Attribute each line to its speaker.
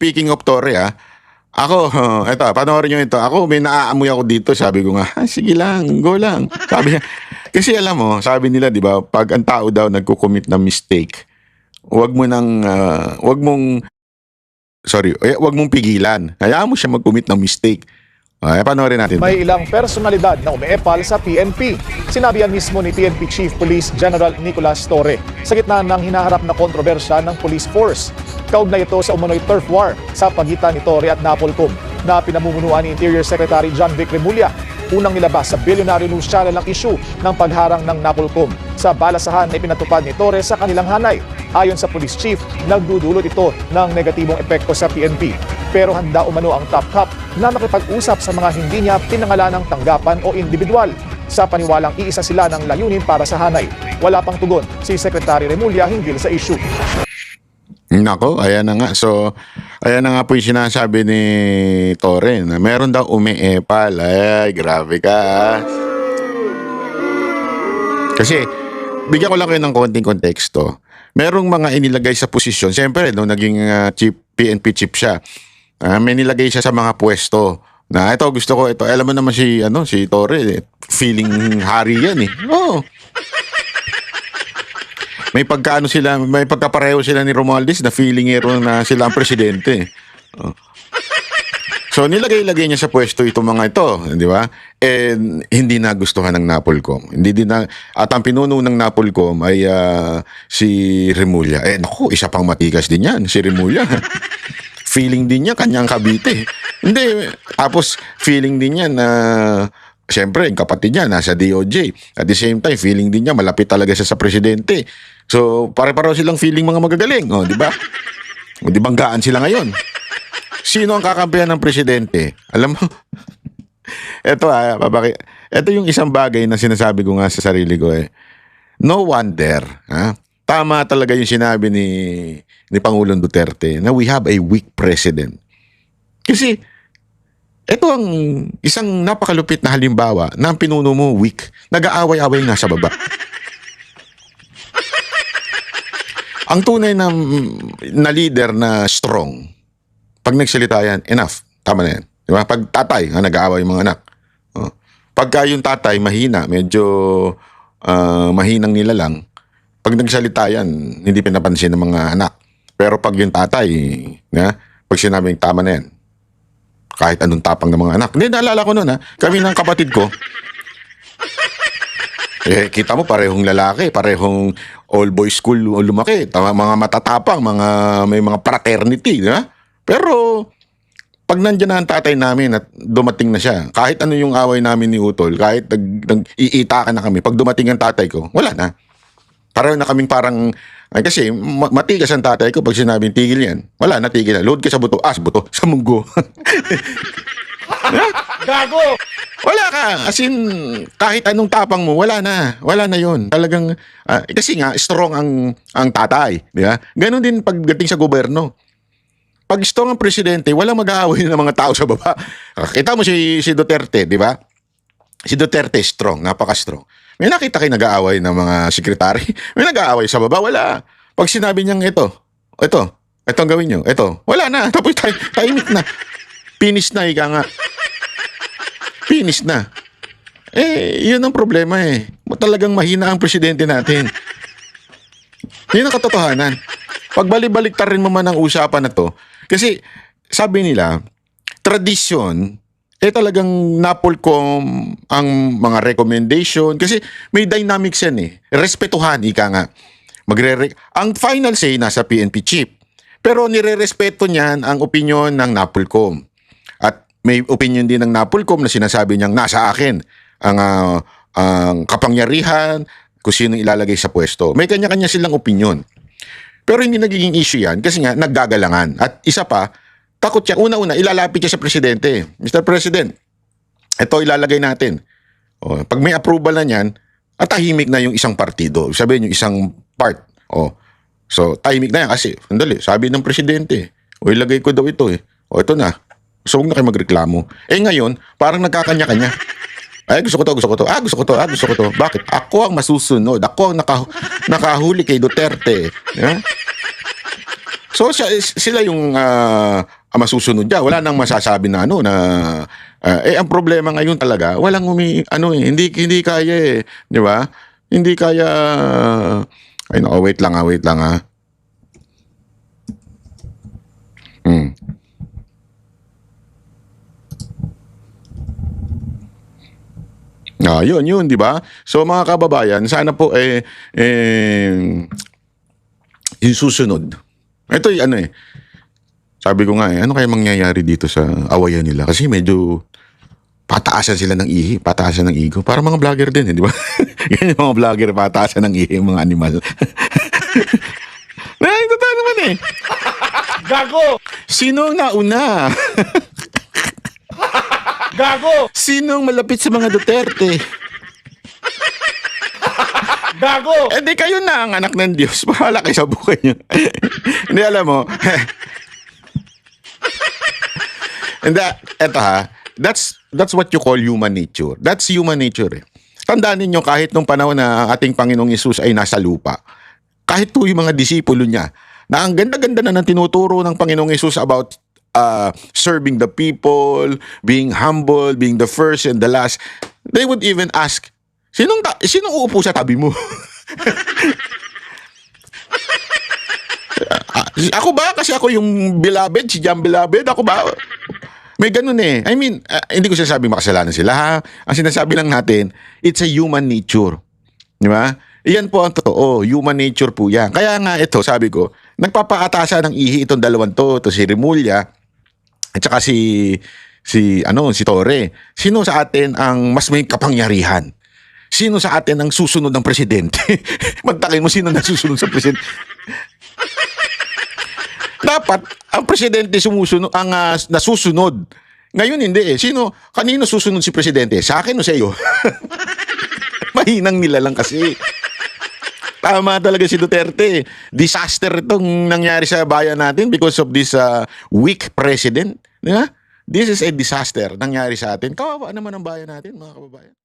Speaker 1: speaking of Torre, ako, eto, panoorin nyo ito. Ako, may naaamoy ako dito. Sabi ko nga, sige lang, go lang. Sabi niya, kasi alam mo, sabi nila, di ba, pag ang tao daw nagko-commit ng mistake, wag mong pigilan. Hayaan mo siya mag-commit ng mistake. Ay, panoorin natin.
Speaker 2: May ilang personalidad na umeepal sa PNP. Sinabi yan mismo ni PNP Chief Police General Nicolas Torre sa gitna ng hinaharap na kontrobersya ng police force. Kaugnay ito sa umano'y turf war sa pagitan ni Torre at Napolcom na pinamumunuan ni Interior Secretary John Vic Remulla. Unang nilabas sa Billionaire News Channel ang issue ng pagharang ng Napolcom sa balasahan na ipinatupad ni Torre sa kanilang hanay. Ayon sa police chief, nagdudulot ito ng negatibong epekto sa PNP. Pero handa umano ang top cop na makipag-usap sa mga hindi niya pinangalanang tanggapan o individual. Sa paniwalang iisa sila ng layunin para sa hanay. Wala pang tugon si Secretary Remulla hinggil sa issue.
Speaker 1: Nako, ayan na nga. So, ayan na nga po yung sinasabi ni Torre na meron daw umiepal. Ay, grabe ka. Kasi, bigyan ko lang kayo ng konting konteksto. Merong mga inilagay sa posisyon. Siyempre, nung naging PNP chief siya, may nilagay siya sa mga pwesto. Na ito, gusto ko ito. Alam mo naman si Torre, feeling hari yan eh. Oo. May pagkapareho sila ni Romualdez na feelingero na sila ang presidente. Oh. So nilagay-lagay niya sa pwesto itong mga ito, di ba? And hindi nagustuhan ng Napolcom. At ang pinuno ng Napolcom ay si Remulla. Naku, isa pang matigas din yan, si Remulla. Feeling din niya kanyang Cavite. Hindi, tapos feeling din niya na siyempre, yung kapatid niya nasa DOJ. At the same time, feeling din niya malapit talaga siya sa presidente. So, pare-pareho silang feeling mga magagaling. Di ba? Di banggaan sila ngayon. Sino ang kakampihan ng presidente? Alam mo, ito yung isang bagay na sinasabi ko nga sa sarili ko No wonder, tama talaga yung sinabi ni Pangulong Duterte na we have a weak president. Kasi, ito ang isang napakalupit na halimbawa na ang pinuno mo weak. Nag-aaway-away nga sa baba. Ang tunay na leader na strong, pag nagsalita yan, enough. Tama na yan. Diba? Pag tatay, nag-aaway yung mga anak. Pagka yung tatay, mahina, medyo mahinang nila lang, pag nagsalita yan, hindi pinapansin ng mga anak. Pero pag yung tatay, pag sinabing tama na yan, kahit anong tapang ng mga anak. Hindi, naalala ko noon kami ng kapatid ko. Kita mo parehong lalaki, parehong all boys school lumaki. Mga matatapang, may mga fraternity. Pero, pag nandiyan na ang tatay namin at dumating na siya, kahit ano yung away namin ni Utol, kahit nag-iitakan na kami, pag dumating ang tatay ko, wala na. Pareho na kaming parang, kasi matigas ang tatay ko pag sinabing tigil yan. Wala na, tigil na. Load ka sa buto. Buto. Sa munggo.
Speaker 2: Gago!
Speaker 1: Wala ka. As in, kahit anong tapang mo, wala na. Wala na yun. Talagang, kasi nga, strong ang tatay. Di ba? Ganon din pagdating sa gobyerno. Pag strong ang presidente, walang mag-aaway ng mga tao sa baba. Kita mo si Duterte, di ba? Si Duterte strong, napaka-strong. May nakita kayo nag-aaway ng mga sekretary? May nag-aaway sa baba? Wala. Pag sinabi niyang ito ang gawin niyo, wala na. Tapos tahimik na. Finish na, ika nga. Finish na. Yun ang problema Talagang mahina ang presidente natin. Yun ang katotohanan. Pagbalik-baliktarin mo man ang usapan na to, kasi sabi nila, tradisyon, talagang Napolcom ang mga recommendation. Kasi may dynamics yan Respetuhan, ika nga. Ang final say nasa PNP chief. Pero nire-respeto niyan ang opinion ng Napolcom. At may opinion din ng Napolcom na sinasabi niyang nasa akin ang kapangyarihan kung sino ilalagay sa pwesto. May kanya-kanya silang opinion. Pero hindi nagiging issue yan kasi nga naggagalangan. At isa pa, takot siya. Una-una, ilalapit siya sa presidente. Mr. President, ito ilalagay natin. Pag may approval na niyan, at tahimik na yung isang partido. Sabihin yung isang part. So, tahimik na yan kasi, sandali, sabi ng presidente, ilagay ko daw ito ito na. So, huwag na kayo magreklamo. Ngayon, parang nagkakanya-kanya. Gusto ko to. Gusto ko to. Bakit? Ako ang masusunod. Ako ang nakahuli kay Duterte. So sila yung masusunod diyan. Wala nang masasabi na ano na ang problema ngayon talaga, walang hindi kaya eh, 'di ba? Hindi kaya ay no, wait lang ah. Hmm. Yun, 'di ba? So mga kababayan, sana po yung susunod. Ito sabi ko nga ano kaya mangyayari dito sa awayan nila kasi medyo pataasan sila ng ihi, pataasan ng ego. Para mga vlogger din, di ba? Ganyan yung mga vlogger, pataasan ng ihi, mga animal. Totoo naman eh.
Speaker 2: Gago!
Speaker 1: Sino nauna?
Speaker 2: Gago!
Speaker 1: Sinong malapit sa mga Duterte?
Speaker 2: Gago!
Speaker 1: Di kayo na ang anak ng Diyos. Bahala kayo sa buhay nyo. Hindi, alam mo. And eto that's what you call human nature. That's human nature eh. Tandaan ninyo kahit nung panahon na ang ating Panginoong Hesus ay nasa lupa, kahit po yung mga disipulo niya, na ang ganda-ganda na ng tinuturo ng Panginoong Hesus about serving the people, being humble, being the first and the last, they would even ask, sinong uupo sa tabi mo? Ako ba? Kasi ako yung beloved, si John Beloved. Ako ba? May ganun eh. I mean, hindi ko sinasabing makasalanan sila ha. Ang sinasabi lang natin, it's a human nature. Di ba? Iyan po ang totoo. Human nature po yan. Kaya nga ito, sabi ko, nagpapaatasa ng ihi itong dalawang to si Remulla at saka si Torre. Sino sa atin ang mas may kapangyarihan? Sino sa atin ang susunod ng presidente? Magtakin mo sino na susunod sa presidente. Dapat ang presidente ang nasusunod. Ngayon hindi eh. Kanino susunod si presidente? Sa akin o sa iyo? Mahinang nila lang kasi. Tama talaga si Duterte. Disaster itong nangyari sa bayan natin because of this weak president. Diba? This is a disaster nangyari sa atin. Kawawa naman ang bayan natin, mga kababayan.